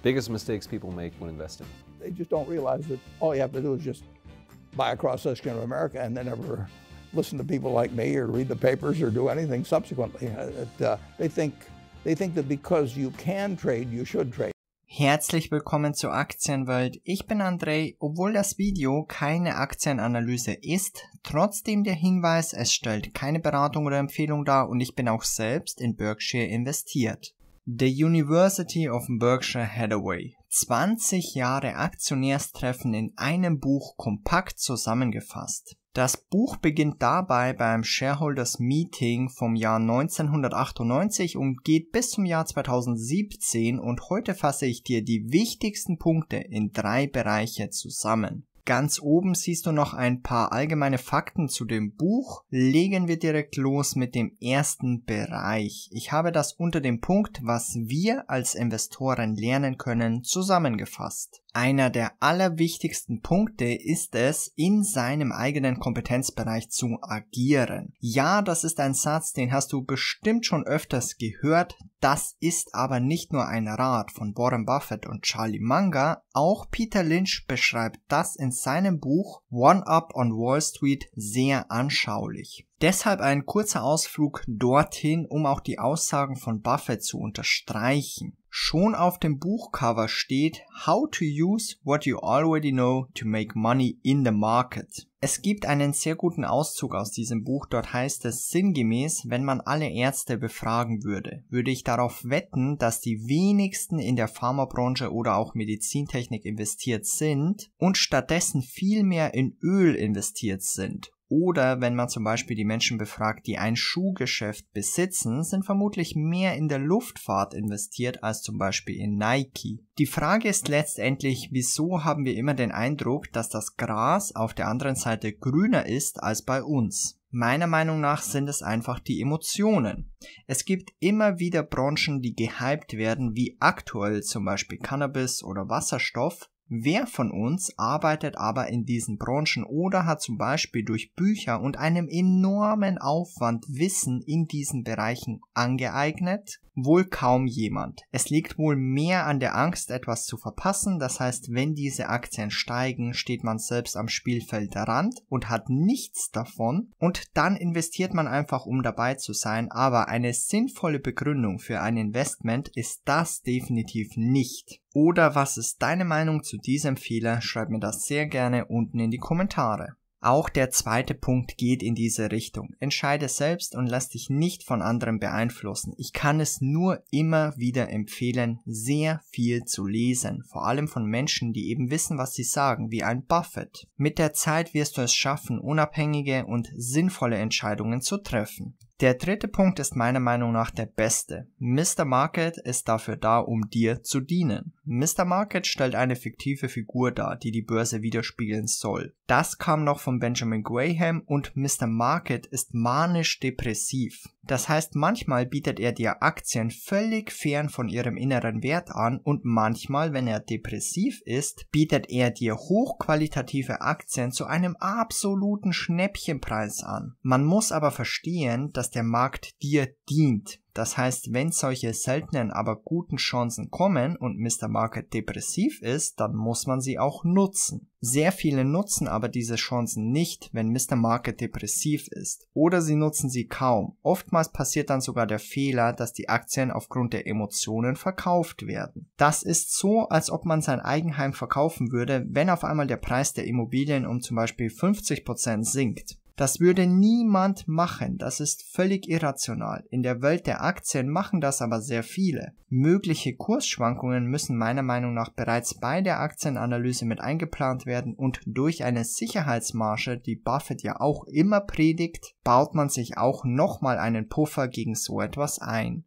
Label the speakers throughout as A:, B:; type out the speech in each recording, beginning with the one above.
A: Biggest mistakes people make when investing.
B: They just don't realize that all you have to do is just buy a cross-section of America and then never listen to people like me or read the papers or do anything subsequently. They think that because you can trade, you should trade.
C: Herzlich willkommen zur Aktienwelt. Ich bin André. Obwohl das Video keine Aktienanalyse ist, trotzdem der Hinweis, es stellt keine Beratung oder Empfehlung dar und ich bin auch selbst in Berkshire investiert. The University of Berkshire Hathaway. 20 Jahre Aktionärstreffen in einem Buch kompakt zusammengefasst. Das Buch beginnt dabei beim Shareholders Meeting vom Jahr 1998 und geht bis zum Jahr 2017 und heute fasse ich dir die wichtigsten Punkte in 3 Bereiche zusammen. Ganz oben siehst du noch ein paar allgemeine Fakten zu dem Buch. Legen wir direkt los mit dem ersten Bereich. Ich habe das unter dem Punkt, was wir als Investoren lernen können, zusammengefasst. Einer der allerwichtigsten Punkte ist es, in seinem eigenen Kompetenzbereich zu agieren. Ja, das ist ein Satz, den hast du bestimmt schon öfters gehört. Das ist aber nicht nur ein Rat von Warren Buffett und Munger. Auch Peter Lynch beschreibt das in seinem Buch One Up on Wall Street sehr anschaulich. Deshalb ein kurzer Ausflug dorthin, um auch die Aussagen von Buffett zu unterstreichen. Schon auf dem Buchcover steht How to use what you already know to make money in the market. Es gibt einen sehr guten Auszug aus diesem Buch, dort heißt es sinngemäß, wenn man alle Ärzte befragen würde, würde ich darauf wetten, dass die wenigsten in der Pharmabranche oder auch Medizintechnik investiert sind und stattdessen viel mehr in Öl investiert sind. Oder wenn man zum Beispiel die Menschen befragt, die ein Schuhgeschäft besitzen, sind vermutlich mehr in der Luftfahrt investiert als zum Beispiel in Nike. Die Frage ist letztendlich, wieso haben wir immer den Eindruck, dass das Gras auf der anderen Seite grüner ist als bei uns? Meiner Meinung nach sind es einfach die Emotionen. Es gibt immer wieder Branchen, die gehypt werden, wie aktuell zum Beispiel Cannabis oder Wasserstoff. Wer von uns arbeitet aber in diesen Branchen oder hat zum Beispiel durch Bücher und einem enormen Aufwand Wissen in diesen Bereichen angeeignet? Wohl kaum jemand. Es liegt wohl mehr an der Angst, etwas zu verpassen. Das heißt, wenn diese Aktien steigen, steht man selbst am Spielfeldrand und hat nichts davon. Und dann investiert man einfach, um dabei zu sein. Aber eine sinnvolle Begründung für ein Investment ist das definitiv nicht. Oder was ist deine Meinung zu diesem Fehler? Schreib mir das sehr gerne unten in die Kommentare. Auch der zweite Punkt geht in diese Richtung. Entscheide selbst und lass dich nicht von anderen beeinflussen. Ich kann es nur immer wieder empfehlen, sehr viel zu lesen. Vor allem von Menschen, die eben wissen, was sie sagen, wie ein Buffett. Mit der Zeit wirst du es schaffen, unabhängige und sinnvolle Entscheidungen zu treffen. Der dritte Punkt ist meiner Meinung nach der beste. Mr. Market ist dafür da, um dir zu dienen. Mr. Market stellt eine fiktive Figur dar, die die Börse widerspiegeln soll. Das kam noch von Benjamin Graham und Mr. Market ist manisch-depressiv. Das heißt, manchmal bietet er dir Aktien völlig fern von ihrem inneren Wert an und manchmal, wenn er depressiv ist, bietet er dir hochqualitative Aktien zu einem absoluten Schnäppchenpreis an. Man muss aber verstehen, dass der Markt dir dient. Das heißt, wenn solche seltenen, aber guten Chancen kommen und Mr. Market depressiv ist, dann muss man sie auch nutzen. Sehr viele nutzen aber diese Chancen nicht, wenn Mr. Market depressiv ist. Oder sie nutzen sie kaum. Oftmals passiert dann sogar der Fehler, dass die Aktien aufgrund der Emotionen verkauft werden. Das ist so, als ob man sein Eigenheim verkaufen würde, wenn auf einmal der Preis der Immobilien um zum Beispiel 50% sinkt. Das würde niemand machen, das ist völlig irrational. In der Welt der Aktien machen das aber sehr viele. Mögliche Kursschwankungen müssen meiner Meinung nach bereits bei der Aktienanalyse mit eingeplant werden und durch eine Sicherheitsmarge, die Buffett ja auch immer predigt, baut man sich auch nochmal einen Puffer gegen so etwas ein.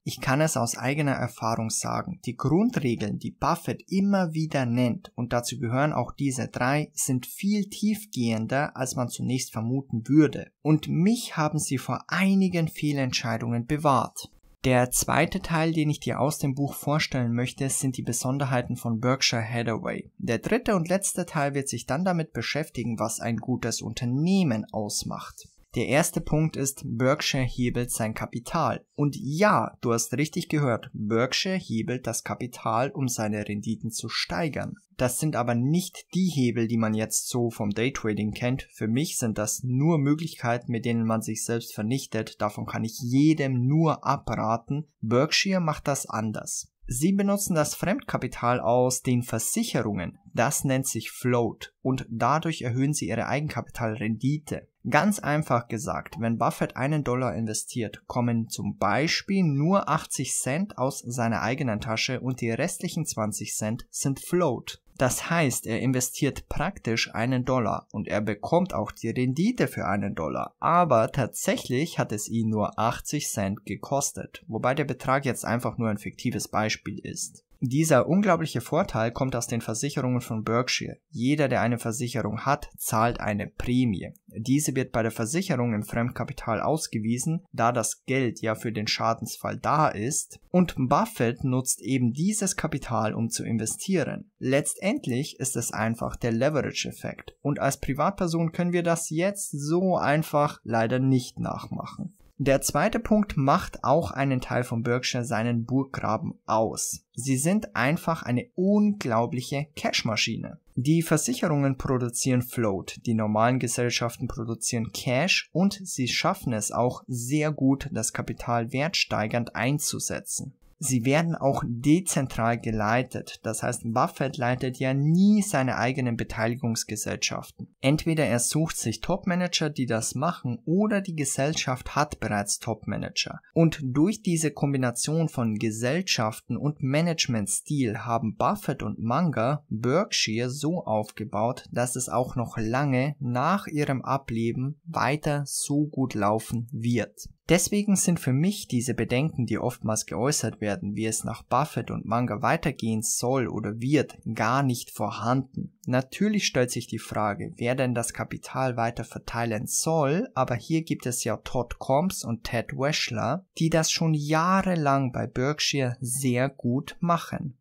C: Ich kann es aus eigener Erfahrung sagen, die Grundregeln, die Buffett immer wieder nennt, und dazu gehören auch diese 3, sind viel tiefgehender, als man zunächst vermuten würde. Und mich haben sie vor einigen Fehlentscheidungen bewahrt. Der zweite Teil, den ich dir aus dem Buch vorstellen möchte, sind die Besonderheiten von Berkshire Hathaway. Der dritte und letzte Teil wird sich dann damit beschäftigen, was ein gutes Unternehmen ausmacht. Der erste Punkt ist, Berkshire hebelt sein Kapital. Und ja, du hast richtig gehört, Berkshire hebelt das Kapital, um seine Renditen zu steigern. Das sind aber nicht die Hebel, die man jetzt so vom Daytrading kennt. Für mich sind das nur Möglichkeiten, mit denen man sich selbst vernichtet. Davon kann ich jedem nur abraten. Berkshire macht das anders. Sie benutzen das Fremdkapital aus den Versicherungen, das nennt sich Float, und dadurch erhöhen sie ihre Eigenkapitalrendite. Ganz einfach gesagt, wenn Buffett $1 investiert, kommen zum Beispiel nur 80 Cent aus seiner eigenen Tasche und die restlichen 20 Cent sind Float. Das heißt, er investiert praktisch $1 und er bekommt auch die Rendite für $1, aber tatsächlich hat es ihn nur 80 Cent gekostet, wobei der Betrag jetzt einfach nur ein fiktives Beispiel ist. Dieser unglaubliche Vorteil kommt aus den Versicherungen von Berkshire. Jeder, der eine Versicherung hat, zahlt eine Prämie. Diese wird bei der Versicherung im Fremdkapital ausgewiesen, da das Geld ja für den Schadensfall da ist. Und Buffett nutzt eben dieses Kapital, um zu investieren. Letztendlich ist es einfach der Leverage-Effekt. Und als Privatperson können wir das jetzt so einfach leider nicht nachmachen. Der zweite Punkt macht auch einen Teil von Berkshire seinen Burggraben aus. Sie sind einfach eine unglaubliche Cashmaschine. Die Versicherungen produzieren Float, die normalen Gesellschaften produzieren Cash und sie schaffen es auch sehr gut, das Kapital wertsteigernd einzusetzen. Sie werden auch dezentral geleitet, das heißt Buffett leitet ja nie seine eigenen Beteiligungsgesellschaften. Entweder er sucht sich Topmanager, die das machen, oder die Gesellschaft hat bereits Topmanager. Und durch diese Kombination von Gesellschaften und Managementstil haben Buffett und Munger Berkshire so aufgebaut, dass es auch noch lange nach ihrem Ableben weiter so gut laufen wird. Deswegen sind für mich diese Bedenken, die oftmals geäußert werden, wie es nach Buffett und Munger weitergehen soll oder wird, gar nicht vorhanden. Natürlich stellt sich die Frage, wer denn das Kapital weiter verteilen soll, aber hier gibt es ja Todd Combs und Ted Weschler, die das schon jahrelang bei Berkshire sehr gut machen.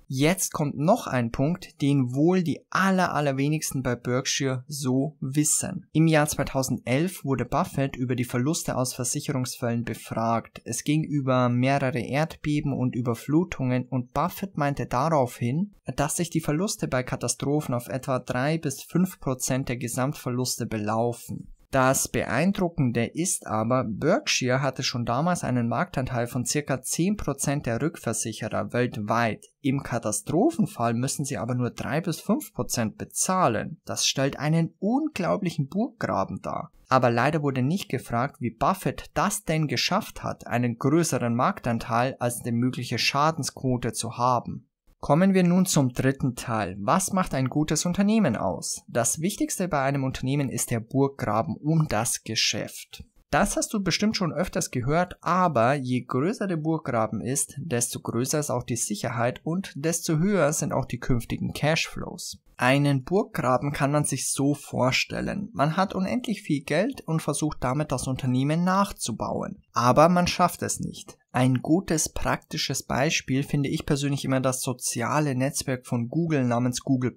C: Jetzt kommt noch ein Punkt, den wohl die allerwenigsten bei Berkshire so wissen. Im Jahr 2011 wurde Buffett über die Verluste aus Versicherungsfällen befragt. Es ging über mehrere Erdbeben und Überflutungen und Buffett meinte daraufhin, dass sich die Verluste bei Katastrophen auf etwa 3-5% der Gesamtverluste belaufen. Das Beeindruckende ist aber, Berkshire hatte schon damals einen Marktanteil von ca. 10% der Rückversicherer weltweit. Im Katastrophenfall müssen sie aber nur 3-5% bezahlen. Das stellt einen unglaublichen Burggraben dar. Aber leider wurde nicht gefragt, wie Buffett das denn geschafft hat, einen größeren Marktanteil als die mögliche Schadensquote zu haben. Kommen wir nun zum dritten Teil. Was macht ein gutes Unternehmen aus? Das Wichtigste bei einem Unternehmen ist der Burggraben und das Geschäft. Das hast du bestimmt schon öfters gehört, aber je größer der Burggraben ist, desto größer ist auch die Sicherheit und desto höher sind auch die künftigen Cashflows. Einen Burggraben kann man sich so vorstellen. Man hat unendlich viel Geld und versucht damit das Unternehmen nachzubauen. Aber man schafft es nicht. Ein gutes, praktisches Beispiel finde ich persönlich immer das soziale Netzwerk von Google namens Google+.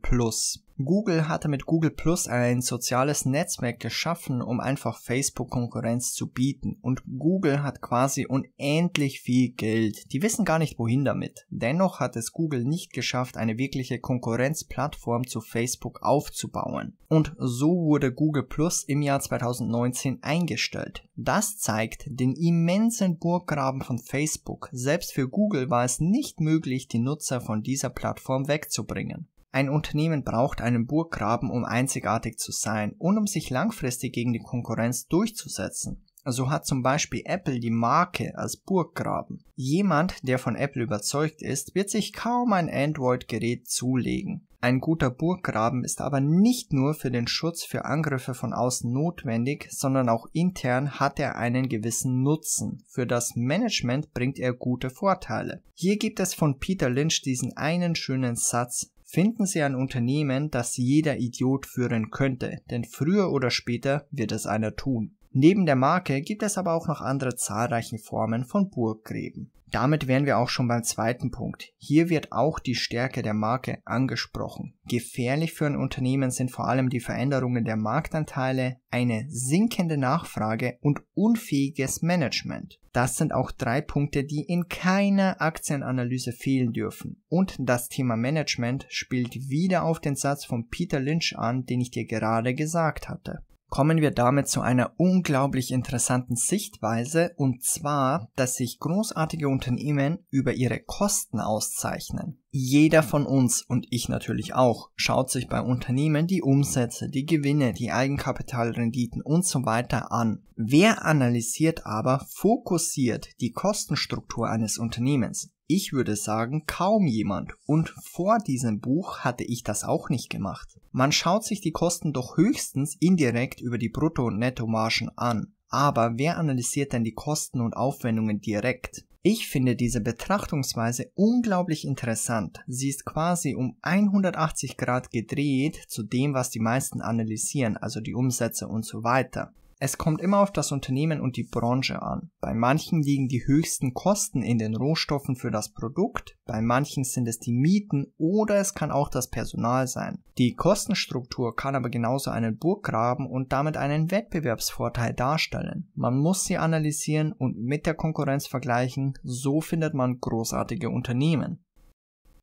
C: Google hatte mit Google+ ein soziales Netzwerk geschaffen, um einfach Facebook-Konkurrenz zu bieten. Und Google hat quasi unendlich viel Geld. Die wissen gar nicht, wohin damit. Dennoch hat es Google nicht geschafft, eine wirkliche Konkurrenzplattform zu Facebook aufzubauen. Und so wurde Google+ im Jahr 2019 eingestellt. Das zeigt den immensen Burggraben von Facebook. Selbst für Google war es nicht möglich, die Nutzer von dieser Plattform wegzubringen. Ein Unternehmen braucht einen Burggraben, um einzigartig zu sein und um sich langfristig gegen die Konkurrenz durchzusetzen. So hat zum Beispiel Apple die Marke als Burggraben. Jemand, der von Apple überzeugt ist, wird sich kaum ein Android-Gerät zulegen. Ein guter Burggraben ist aber nicht nur für den Schutz für Angriffe von außen notwendig, sondern auch intern hat er einen gewissen Nutzen. Für das Management bringt er gute Vorteile. Hier gibt es von Peter Lynch diesen einen schönen Satz: Finden Sie ein Unternehmen, das jeder Idiot führen könnte, denn früher oder später wird es einer tun. Neben der Marke gibt es aber auch noch andere zahlreiche Formen von Burggräben. Damit wären wir auch schon beim zweiten Punkt. Hier wird auch die Stärke der Marke angesprochen. Gefährlich für ein Unternehmen sind vor allem die Veränderungen der Marktanteile, eine sinkende Nachfrage und unfähiges Management. Das sind auch 3 Punkte, die in keiner Aktienanalyse fehlen dürfen. Und das Thema Management spielt wieder auf den Satz von Peter Lynch an, den ich dir gerade gesagt hatte. Kommen wir damit zu einer unglaublich interessanten Sichtweise, und zwar, dass sich großartige Unternehmen über ihre Kosten auszeichnen. Jeder von uns, und ich natürlich auch, schaut sich bei Unternehmen die Umsätze, die Gewinne, die Eigenkapitalrenditen und so weiter an. Wer analysiert aber fokussiert die Kostenstruktur eines Unternehmens? Ich würde sagen, kaum jemand, und vor diesem Buch hatte ich das auch nicht gemacht. Man schaut sich die Kosten doch höchstens indirekt über die Brutto- und Nettomargen an. Aber wer analysiert denn die Kosten und Aufwendungen direkt? Ich finde diese Betrachtungsweise unglaublich interessant. Sie ist quasi um 180 Grad gedreht zu dem, was die meisten analysieren, also die Umsätze und so weiter. Es kommt immer auf das Unternehmen und die Branche an. Bei manchen liegen die höchsten Kosten in den Rohstoffen für das Produkt, bei manchen sind es die Mieten oder es kann auch das Personal sein. Die Kostenstruktur kann aber genauso einen Burggraben und damit einen Wettbewerbsvorteil darstellen. Man muss sie analysieren und mit der Konkurrenz vergleichen, so findet man großartige Unternehmen.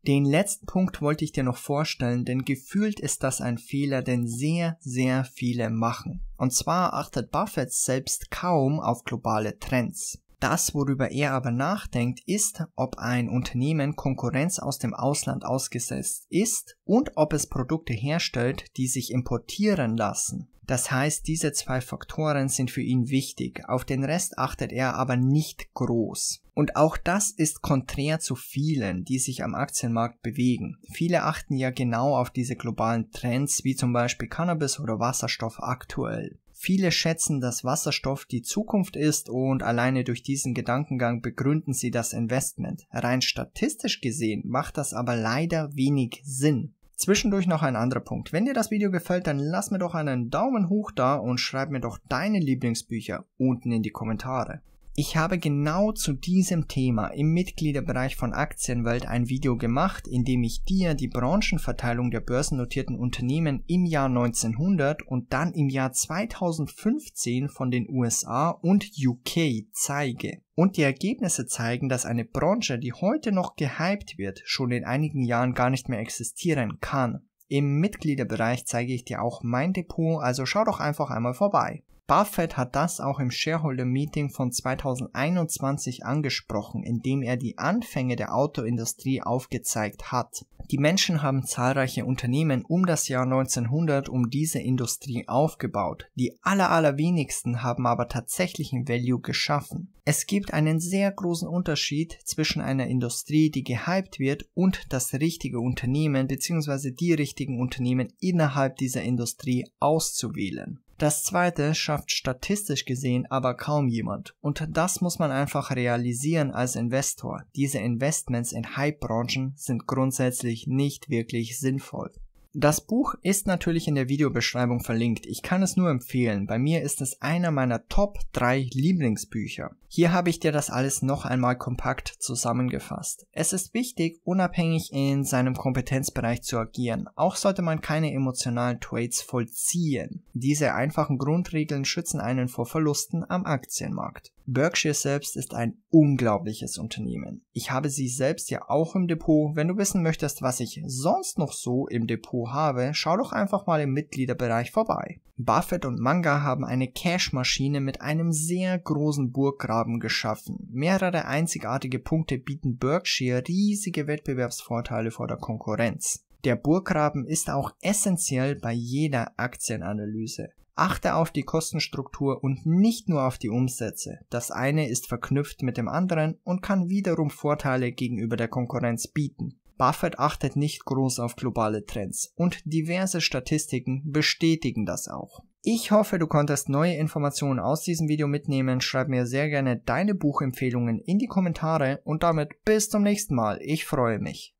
C: Den letzten Punkt wollte ich dir noch vorstellen, denn gefühlt ist das ein Fehler, den sehr, sehr viele machen. Und zwar achtet Buffett selbst kaum auf globale Trends. Das, worüber er aber nachdenkt, ist, ob ein Unternehmen Konkurrenz aus dem Ausland ausgesetzt ist und ob es Produkte herstellt, die sich importieren lassen. Das heißt, diese 2 Faktoren sind für ihn wichtig, auf den Rest achtet er aber nicht groß. Und auch das ist konträr zu vielen, die sich am Aktienmarkt bewegen. Viele achten ja genau auf diese globalen Trends, wie zum Beispiel Cannabis oder Wasserstoff aktuell. Viele schätzen, dass Wasserstoff die Zukunft ist und alleine durch diesen Gedankengang begründen sie das Investment. Rein statistisch gesehen macht das aber leider wenig Sinn. Zwischendurch noch ein anderer Punkt. Wenn dir das Video gefällt, dann lass mir doch einen Daumen hoch da und schreib mir doch deine Lieblingsbücher unten in die Kommentare. Ich habe genau zu diesem Thema im Mitgliederbereich von Aktienwelt ein Video gemacht, in dem ich dir die Branchenverteilung der börsennotierten Unternehmen im Jahr 1900 und dann im Jahr 2015 von den USA und UK zeige. Und die Ergebnisse zeigen, dass eine Branche, die heute noch gehypt wird, schon in einigen Jahren gar nicht mehr existieren kann. Im Mitgliederbereich zeige ich dir auch mein Depot, also schau doch einfach einmal vorbei. Buffett hat das auch im Shareholder Meeting von 2021 angesprochen, indem er die Anfänge der Autoindustrie aufgezeigt hat. Die Menschen haben zahlreiche Unternehmen um das Jahr 1900 um diese Industrie aufgebaut. Die allerwenigsten haben aber tatsächlichen Value geschaffen. Es gibt einen sehr großen Unterschied zwischen einer Industrie, die gehypt wird, und das richtige Unternehmen bzw. die richtigen Unternehmen innerhalb dieser Industrie auszuwählen. Das zweite schafft statistisch gesehen aber kaum jemand. Und das muss man einfach realisieren als Investor. Diese Investments in Hype-Branchen sind grundsätzlich nicht wirklich sinnvoll. Das Buch ist natürlich in der Videobeschreibung verlinkt. Ich kann es nur empfehlen. Bei mir ist es einer meiner Top 3 Lieblingsbücher. Hier habe ich dir das alles noch einmal kompakt zusammengefasst. Es ist wichtig, unabhängig in seinem Kompetenzbereich zu agieren. Auch sollte man keine emotionalen Trades vollziehen. Diese einfachen Grundregeln schützen einen vor Verlusten am Aktienmarkt. Berkshire selbst ist ein unglaubliches Unternehmen. Ich habe sie selbst ja auch im Depot. Wenn du wissen möchtest, was ich sonst noch so im Depot habe, schau doch einfach mal im Mitgliederbereich vorbei. Buffett und Munger haben eine Cash-Maschine mit einem sehr großen Burggraben geschaffen. Mehrere einzigartige Punkte bieten Berkshire riesige Wettbewerbsvorteile vor der Konkurrenz. Der Burggraben ist auch essentiell bei jeder Aktienanalyse. Achte auf die Kostenstruktur und nicht nur auf die Umsätze. Das eine ist verknüpft mit dem anderen und kann wiederum Vorteile gegenüber der Konkurrenz bieten. Buffett achtet nicht groß auf globale Trends und diverse Statistiken bestätigen das auch. Ich hoffe, du konntest neue Informationen aus diesem Video mitnehmen. Schreib mir sehr gerne deine Buchempfehlungen in die Kommentare und damit bis zum nächsten Mal. Ich freue mich.